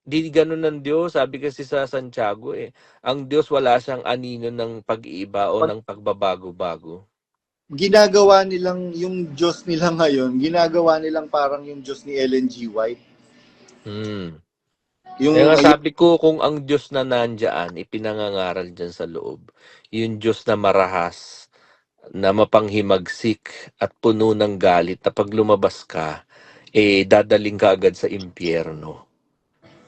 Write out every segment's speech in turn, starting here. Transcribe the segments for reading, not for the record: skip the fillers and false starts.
Di ganun ng Diyos. Sabi kasi sa Santiago eh, ang Diyos wala siyang anino ng pag-iiba o Pag ng pagbabago-bago. ginagawa nilang yung Diyos nila ngayon, ginagawa nilang parang yung Diyos ni Ellen G. White. Hmm. Kaya Yung, nga sabi ko, kung ang Diyos na nandyan, ipinangangaral dyan sa loob, yung Diyos na marahas, na mapanghimagsik at puno ng galit na pag lumabas ka, eh dadaling ka agad sa impyerno.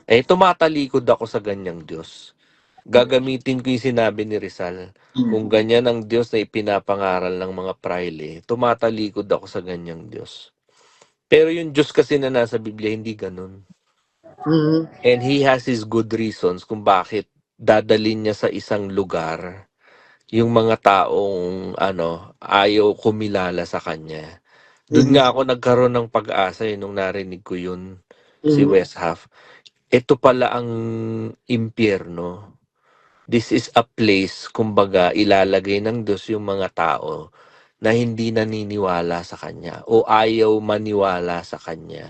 Eh tumatalikod ako sa ganyang Diyos. Gagamitin ko yung sinabi ni Rizal. Kung ganyan ang Diyos na ipinapangaral ng mga praile, tumatalikod ako sa ganyang Diyos. Pero yung Diyos kasi na nasa Biblia, hindi ganun. And He has His good reasons kung bakit dadalin niya sa isang lugar yung mga taong ayaw kumilala sa kanya. Doon nga ako nagkaroon ng pag-asa nung narinig ko yun, si West Half. Ito pala ang impyerno. This is a place, kumbaga, ilalagay ng Diyos yung mga tao na hindi naniniwala sa Kanya o ayaw maniwala sa Kanya.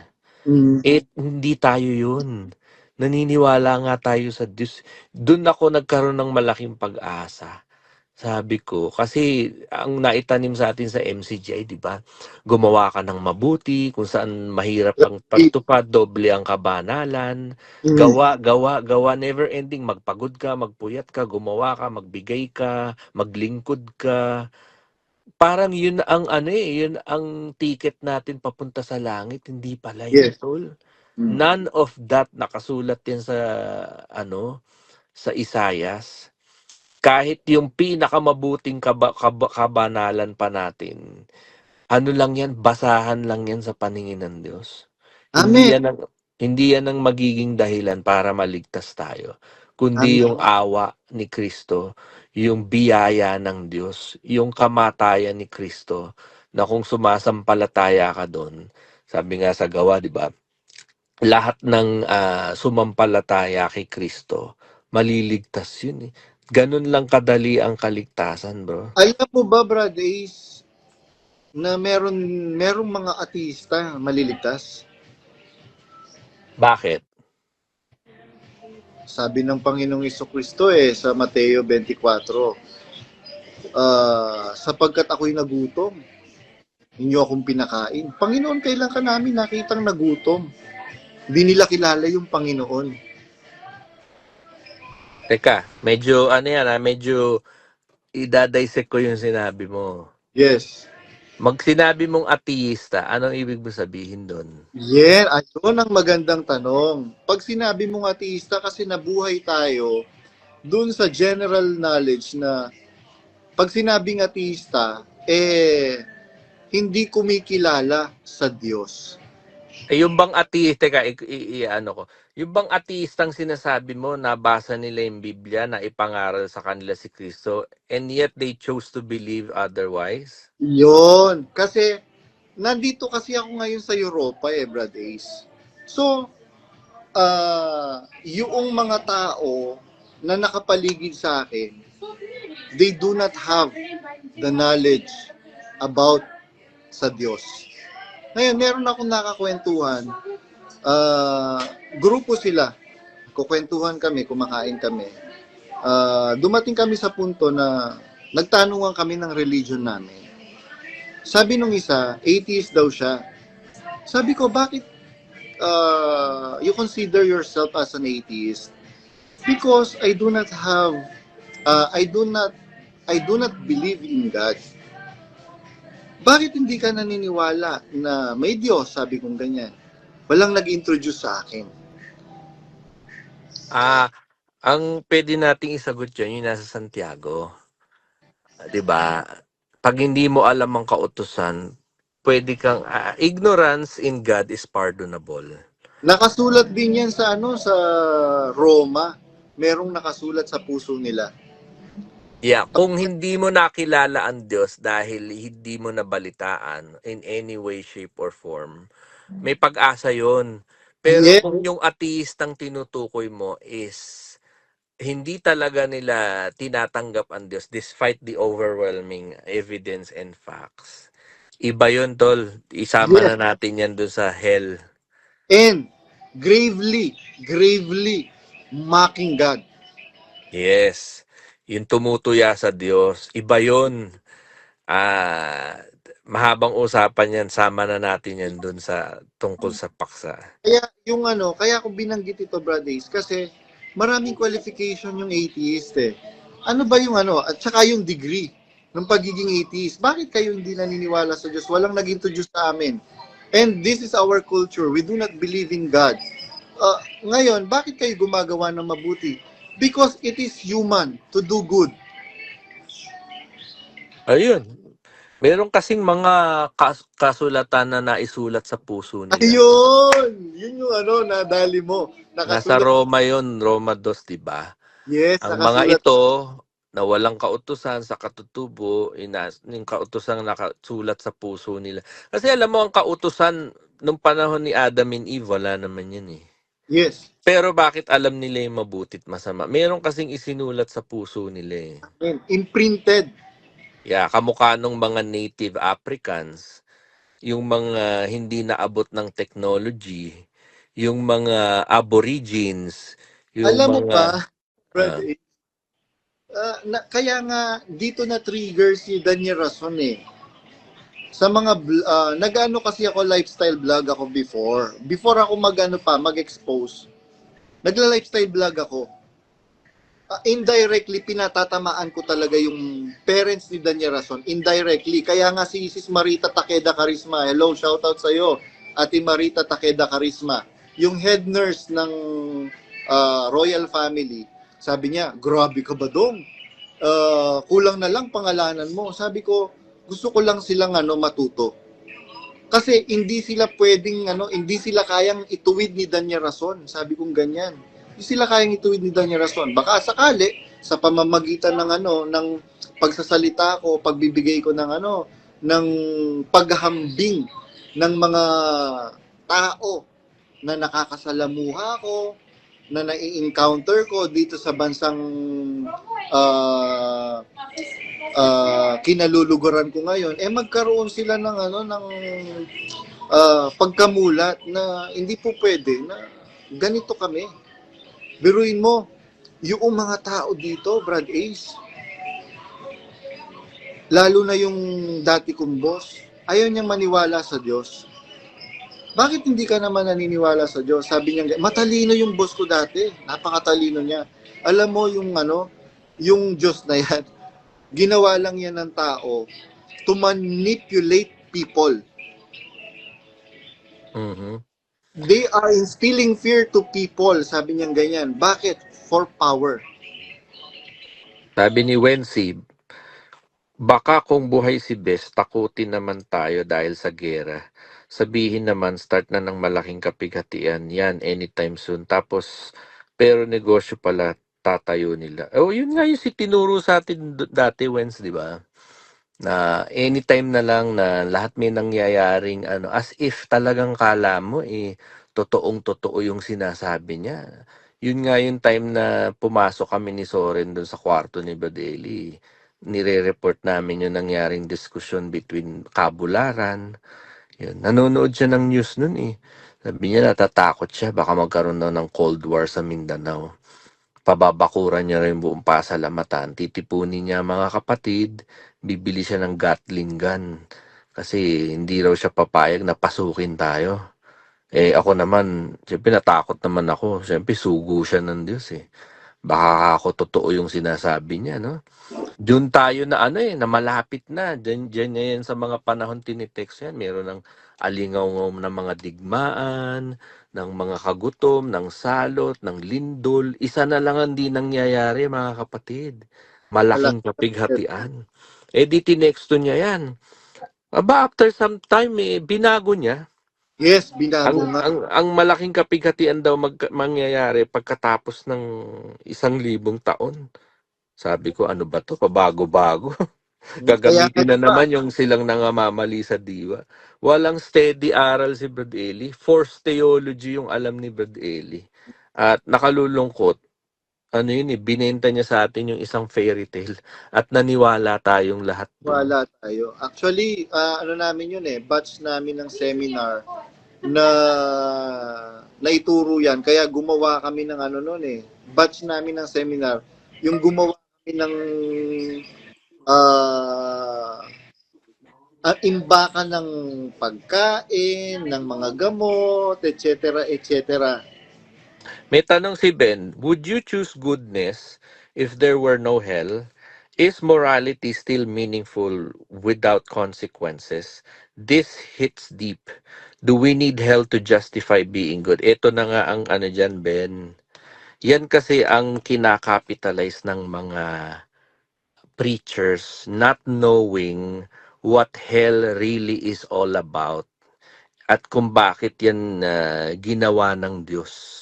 Eh, hindi tayo yun. Naniniwala nga tayo sa Diyos. Doon ako nagkaroon ng malaking pag-asa. Sabi ko, kasi ang naitanim sa atin sa MCGI, di ba? Gumawa ka ng mabuti, kung saan mahirap ang pagtupad, doble ang kabanalan. Gawa, gawa, gawa, never ending. Magpagod ka, magpuyat ka, gumawa ka, magbigay ka, maglingkod ka. Parang yun ang yun ang ticket natin papunta sa langit. Hindi pala yun, yes. tol. None of that nakasulat yan sa sa Isayas. Kahit yung pinakamabuting kabanalan pa natin, lang yan, basahan lang yan sa paningin ng Diyos. Amen. Hindi yan ang magiging dahilan para maligtas tayo, kundi Amen. yung awa ni Kristo, yung biyaya ng Diyos, yung kamatayan ni Kristo, na kung sumasampalataya ka doon, sabi nga sa gawa, di ba? Lahat ng sumampalataya kay Kristo, maliligtas yun eh. Ganun lang kadali ang kaligtasan, bro. Alam mo ba, Brad Ace, na merong mga ateista maliligtas? Bakit? Sabi ng Panginoong Kristo sa Mateo 24, sapagkat ako'y nagutom, ninyo akong pinakain. Panginoon, kailan ka namin nakitang nagutom? Hindi nila kilala yung Panginoon. Teka, medyo medyo idadisect ko yung sinabi mo. Yes. Sinabi mong ateista, anong ibig mo sabihin doon? Yeah, ayun ang magandang tanong. Pag sinabi mong ateista, kasi nabuhay tayo dun sa general knowledge na pag sinabing ateista, hindi kumikilala sa Diyos. Yung bang ateista, teka, ko, yung bang ateistang sinasabi mo, nabasa nila yung Biblia na ipangaral sa kanila si Kristo, and yet they chose to believe otherwise? Yon. Kasi, nandito kasi ako ngayon sa Europa Brad Ace. So, yung mga tao na nakapaligid sa akin, they do not have the knowledge about sa Diyos. Ngayon, meron akong nakakwentuhan, grupo sila, kukwentuhan kami, kumakain kami. Dumating kami sa punto na nagtanungan kami ng religion namin. Sabi nung isa, atheist daw siya. Sabi ko, bakit you consider yourself as an atheist? Because I do not have, I do not believe in God. Bakit hindi ka naniniwala na may Diyos? Sabi kong ganyan. Walang nag-introduce sa akin. Ang pwede nating isagot dyan, yung nasa Santiago. 'Di ba? Pag hindi mo alam ang kautusan, pwede kang ignorance in God is pardonable. Nakasulat din yan sa sa Roma. Merong nakasulat sa puso nila. Yeah, kung hindi mo nakilala ang Diyos dahil hindi mo nabalitaan in any way, shape, or form, may pag-asa yon. Pero Yes. kung yung ateistang tinutukoy mo is hindi talaga nila tinatanggap ang Diyos despite the overwhelming evidence and facts, iba yun, tol. Isama Yes. na natin yan doon sa hell. And gravely mocking God. Yes. Yung tumutuya sa Diyos. Iba yun. Mahabang usapan yan. Sama na natin yan dun sa tungkol sa paksa. Kaya yung kaya ako binanggit ito, Brad Ace, kasi maraming qualification yung atheist eh. Ano ba yung at saka yung degree ng pagiging atheist. Bakit kayo hindi naniniwala sa Diyos? Walang nag-introduce sa amin. And this is our culture. We do not believe in God. Ngayon, bakit kayo gumagawa ng mabuti? Because it is human to do good. Ayun. Meron kasing mga kasulatan na naisulat sa puso nila. Ayun! Yun yung nadali mo. Nasa Nakasulat. Roma yun, Roma 2, di ba? Yes, Ang mga nakasulat. ito na walang kautusan sa katutubo, yung kautusan nakasulat sa puso nila. Kasi alam mo, ang kautusan nung panahon ni Adam and Eve, wala naman yun eh. Yes. Pero bakit alam nila yung mabutit masama? Meron kasing isinulat sa puso nila eh. Imprinted. Yeah, kamukha nung mga native Africans, yung mga hindi naabot ng technology, yung mga aborigines, yung Alam mo mga ba, Brad, kaya nga dito na trigger si Daniel Rason eh. Sa mga nag-ano kasi ako lifestyle vlog ako before. Before ako mag-expose. Nagla-lifestyle vlog ako. Indirectly pinatatamaan ko talaga yung parents ni Daniel Rason. Indirectly. Kaya nga si Isis Marita Takeda Karisma. Hello, shoutout sa iyo. Ate Marita Takeda Karisma. Yung head nurse ng royal family. Sabi niya, grabe ka ba dong? Kulang na lang pangalanan mo. Sabi ko, gusto ko lang silang matuto. Kasi hindi sila pwedeng hindi sila kayang ituwid ni Daniel Rason. Sabi kong ganyan. Hindi sila kayang ituwid ni Daniel Rason. Baka sakali sa pamamagitan ng ng pagsasalita ko, pagbibigay ko ng ng paghambing ng mga tao na nakakasalamuha ko, na nai-encounter ko dito sa bansang kinaluluguran ko ngayon, magkaroon sila ng ng pagkamulat na hindi po pwede na ganito kami. Biruin mo, yung mga tao dito, Brad Ace, lalo na yung dati kong boss, ayaw niyang maniwala sa Diyos. Bakit hindi ka naman naniniwala sa Diyos? Sabi niya, matalino yung boss ko dati. Napakatalino niya. Alam mo yung yung Diyos na yan, ginawa lang yan ng tao to manipulate people. Mm-hmm. They are instilling fear to people. Sabi niya ganyan. Bakit? For power. Sabi ni Wensi, baka kung buhay si Bes, takutin naman tayo dahil sa gera. Sabihin naman, start na ng malaking kapighatian. Yan, anytime soon. Tapos, pero negosyo pala, tatayo nila. Oh, yun nga yung si tinuro sa atin dati, Wens, di ba? Na anytime na lang na lahat may nangyayaring as if talagang kala mo totoong-totoo yung sinasabi niya. Yun nga yung time na pumasok kami ni Soren doon sa kwarto ni Badeli. Nire-report namin yung nangyaring diskusyon between Kabularan. Yun. Nanonood siya ng news nun eh. Sabi niya natatakot siya baka magkaroon daw ng Cold War sa Mindanao. Pababakuran niya rin buong pasalamatan. Titipunin niya mga kapatid, bibili siya ng Gatling gun. Kasi hindi raw siya papayag na pasukin tayo. Ako naman, siyempre natakot naman ako. Siyempre sugo siya ng Diyos eh. Baka ako totoo yung sinasabi niya, no? Doon tayo na na malapit na. Diyan yan sa mga panahon tinitext yan. Meron ng alingaw ng mga digmaan, ng mga kagutom, ng salot, ng lindol. Isa na lang ang di nangyayari, mga kapatid. Malaking kapighatian. Di tinexto niya yan. Aba, after some time, binago niya. Yes, binago Ang, nga. ang malaking kapighatian daw mangyayari pagkatapos ng 1,000 taon. Sabi ko, ano ba to? Pabago-bago. Kaya nga Gagamitin na ba, naman yung silang nangamamali sa diwa. Walang steady aral si Brad Eli. Forced theology yung alam ni Brad Eli. At nakalulungkot, binenta niya sa atin yung isang fairy tale at naniwala tayong lahat doon. wala tayo. Actually, namin yun batch namin ng seminar na naituro yan. Kaya gumawa kami ng ano noon eh. Batch namin ng seminar. Yung gumawa kami ng ah imbakan ng pagkain, ng mga gamot, etc., etc. May tanong si Ben, would you choose goodness if there were no hell? Is morality still meaningful without consequences? This hits deep. Do we need hell to justify being good? Ito na nga ang ano dyan, Ben. Yan kasi ang kinakapitalize ng mga preachers not knowing what hell really is all about at kung bakit yan ginawa ng Diyos.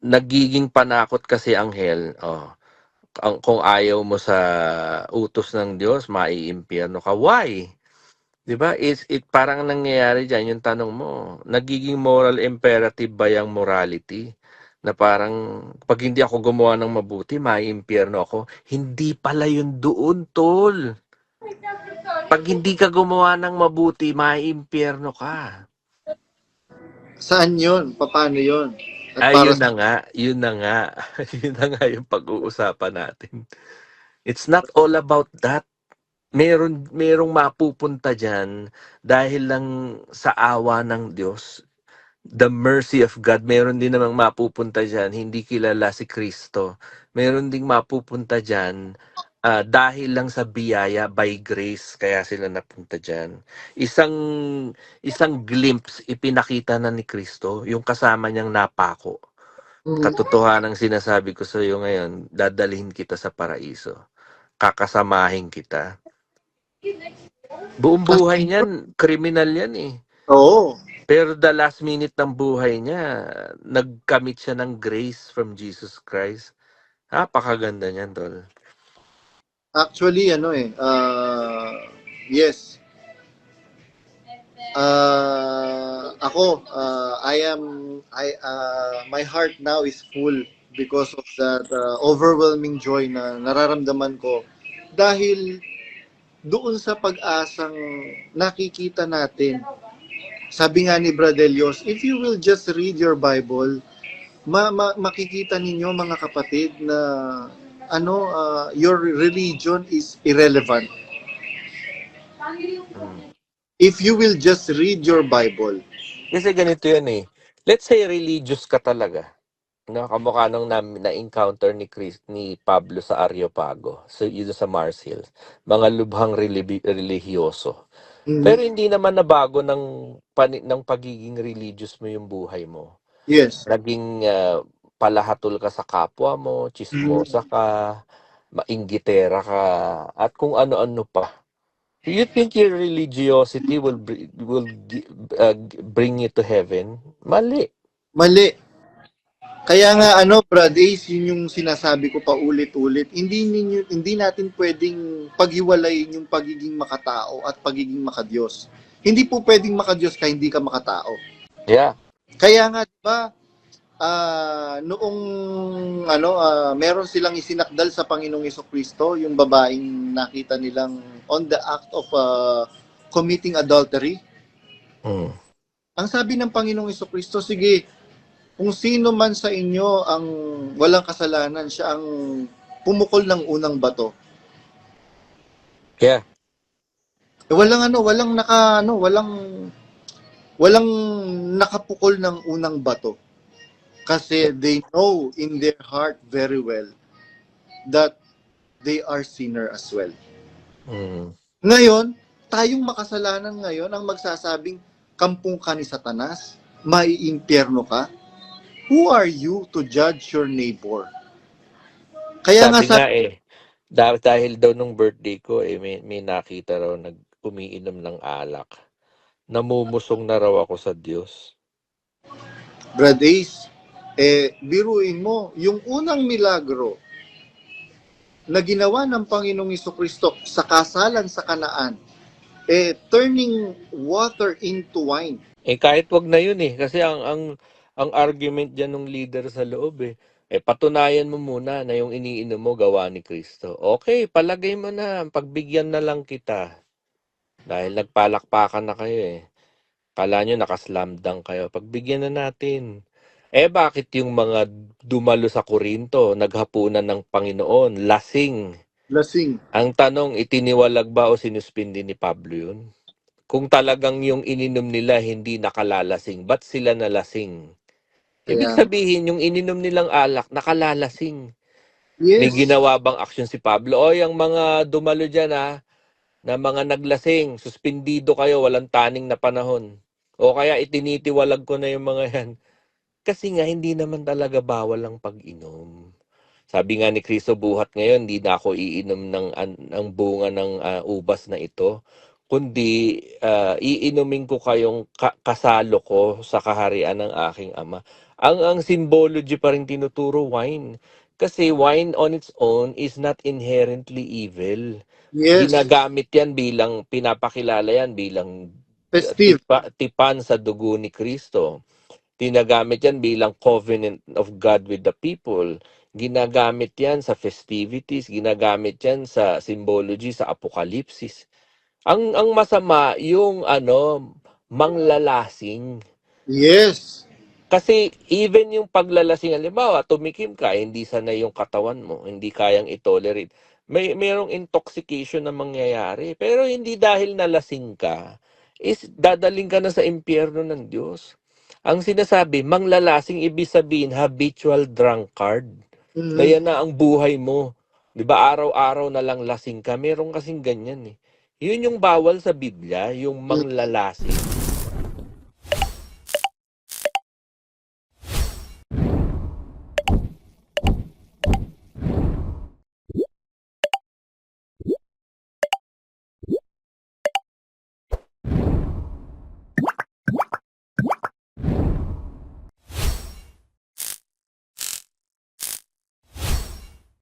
Nagiging panakot kasi ang hell. Oh, kung ayaw mo sa utos ng Diyos, maiimpyerno ka. Why? 'Di ba? It parang nangyayari diyan yung tanong mo. Nagiging moral imperative ba yung morality? Na parang pag hindi ako gumawa ng mabuti, maiimpyerno ako. Hindi pala yun doon, tol. Pag hindi ka gumawa ng mabuti, maiimpyerno ka. Saan yun? Paano yun? At Ay, para yun na nga. Yun na nga. Yun na nga yung pag-uusapan natin. It's not all about that. Merong mapupunta diyan dahil lang sa awa ng Diyos, the mercy of God. Meron din namang mapupunta diyan hindi kilala si Kristo. Meron ding mapupunta diyan dahil lang sa biyaya, by grace, kaya sila napunta diyan. Isang isang glimpse ipinakita na ni Kristo, yung kasama niyang napako. Katotohanan ng sinasabi ko sa iyo ngayon, dadalhin kita sa paraiso. Kakasamahin kita. Buong buhay niyan, kriminal yan eh. Oo. Pero the last minute ng buhay niya, nagkamit siya ng grace from Jesus Christ. Napakaganda niyan, tol. Actually, yes. My heart now is full because of that overwhelming joy na nararamdaman ko. Dahil doon sa pag-asang nakikita natin. Sabi nga ni Bradelios, if you will just read your Bible, makikita ninyo mga kapatid na your religion is irrelevant. If you will just read your Bible. Kasi ganito yan eh. Let's say religious ka talaga. No, kamukha nung na-encounter ni Pablo sa Areopago, yun sa Mars Hills. Mga lubhang religyoso. Pero hindi naman nabago ng pagiging religious mo yung buhay mo. Yes. Naging palahatol ka sa kapwa mo, chismosa ka, mainggitera ka, at kung ano-ano pa. Do you think your religiosity bring you to heaven? Mali. Mali. Kaya nga Brad Ace, yun yung sinasabi ko pa ulit-ulit. Hindi natin pwedeng paghiwalayin yung pagiging makatao at pagiging makadiyos. Hindi po pwedeng makadiyos ka hindi ka makatao. Yeah. Kaya nga 'di ba noong meron silang isinakdal sa Panginoong Hesukristo, yung babaeng nakita nilang on the act of committing adultery. Ang sabi ng Panginoong Hesukristo, sige, kung sino man sa inyo ang walang kasalanan, siya ang pumukol ng unang bato. Yeah. Walang nakapukol ng unang bato. Kasi they know in their heart very well that they are sinner as well. Ngayon, tayong makasalanan ngayon ang magsasabing kampung ka ni Satanas, maiimpyerno ka. Who are you to judge your neighbor? Kaya sabi nga dahil daw nung birthday ko may nakita raw umiinom ng alak. Namumusong na raw ako sa Diyos. Brad Ace, biruin mo, yung unang milagro na ginawa ng Panginoong Hesukristo sa kasalan sa Kanaan, turning water into wine. Kahit wag na yun kasi ang argument diyan ng leader sa loob patunayan mo muna na yung iniinom mo gawa ni Kristo. Okay, palagay mo na, pagbigyan na lang kita. Dahil nagpalakpakan na kayo Kala nyo nakaslam dunk kayo. Pagbigyan na natin. Bakit yung mga dumalo sa Korinto, naghapunan ng Panginoon, lasing? Lasing. Ang tanong, itiniwalag ba o sinuspindi ni Pablo yun? Kung talagang yung ininom nila hindi nakalalasing, ba't sila nalasing? Ibig Kaya, sabihin, yung ininom nilang alak, nakalalasing. May yes. ginawa bang aksyon si Pablo? O, yung mga dumalo dyan na mga naglasing, suspindido kayo, walang taning na panahon. O kaya itinitiwalag ko na yung mga yan. Kasi nga, hindi naman talaga bawal ang pag-inom. Sabi nga ni Cristo, buhat ngayon, hindi na ako iinom ng bunga ng ubas na ito, kundi iinumin ko kayong kasalo ko sa kaharian ng aking ama. Ang symbology pa rin tinuturo, wine. Kasi wine on its own is not inherently evil. Yes. Ginagamit yan bilang, pinapakilala yan bilang Festive. tipan sa dugo ni Kristo. Ginagamit yan bilang covenant of God with the people. Ginagamit yan sa festivities, ginagamit yan sa symbology sa apokalipsis. Ang masama yung manglalasing. Yes. Kasi even yung paglalasing, halimbawa, tumikim ka, hindi sanay yung katawan mo, hindi kayang itolerate. Merong intoxication na mangyayari. Pero hindi dahil nalasing ka, is dadaling ka na sa impyerno ng Diyos. Ang sinasabi, manglalasing, ibig sabihin, habitual drunkard. Na Mhm. yan na ang buhay mo. Di ba araw-araw na lang lasing ka? Meron kasing ganyan eh. Yun yung bawal sa Biblia, yung manglalasing.